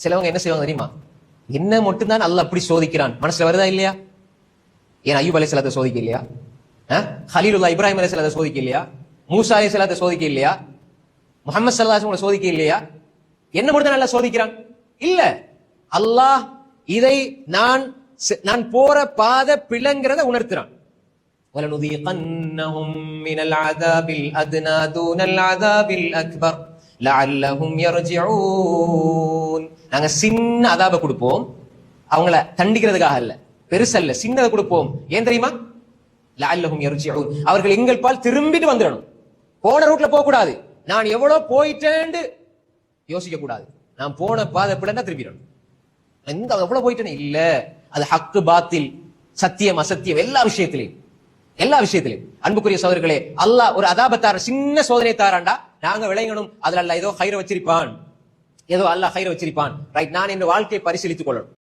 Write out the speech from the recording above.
சிலவங்க என்ன செய்வாங்க தெரியுமா? என்ன மட்டும்தான் அல்லாஹ் அப்படி சோதிக்கிறான் மனசுல வருதா இல்லையா? ஏன் அய்யூப் அலைஹிஸ்ஸலாத்தை சோதிக்க இல்லையா? ஹலீலுல்லாஹ் இப்ராஹிம் அலைஹிஸ்ஸலாத்தை சோதிக்க இல்லையா? மூசா அலைஹிஸ்ஸலாத்தை சோதிக்க இல்லையா? முஹம்மது ஸல்லல்லாஹு அலைஹி வஸல்லம் சோதிக்க இல்லையா? என்ன மட்டும் தான் அல்லாஹ் சோதிக்கிறான்? இல்ல, அல்லாஹ் இதை நான் போற பாதை பிழைங்கிறத உணர்த்துறான். وَلَنُذِيقَنَّهُم مِّنَ الْعَذَابِ الْأَدْنَى دُونَ الْعَذَابِ الْأَكْبَرِ لَعَلَّهُمْ يَرْجِعُونَ. நாங்க சின்ன அதாப கொடுப்போம், அவங்கள தண்டிக்கிறதுக்காக இல்ல, பெருசல்ல, சின்னதை கொடுப்போம். ஏன் தெரியுமா? லஅல்லஹும் யர்ஜிஊன், அவர்கள் எங்கள் பால் திரும்பிட்டு வந்துடணும். போன ரூட்ல போக கூடாது. நான் எவ்வளவு போயிட்டேன்னு யோசிக்க கூடாது. நான் போன பாதை பிள்ளைன்னா திரும்பிடணும். எவ்வளவு போயிட்டேன்னு இல்ல, அது ஹக்கு பாத்தில், சத்தியம் அசத்தியம், எல்லா விஷயத்திலையும் அன்புக்குரிய சகோதரர்களே, அல்லாஹ் ஒரு அதாபத்தார சின்ன சோதனை தாராண்டா நாங்க விளையணும். அதுல அல்லாஹ் ஏதோ ஹைர வச்சிருப்பான், ரைட்? நான் என் வாழ்க்கையை பரிசீலித்துக் கொள்ளணும்.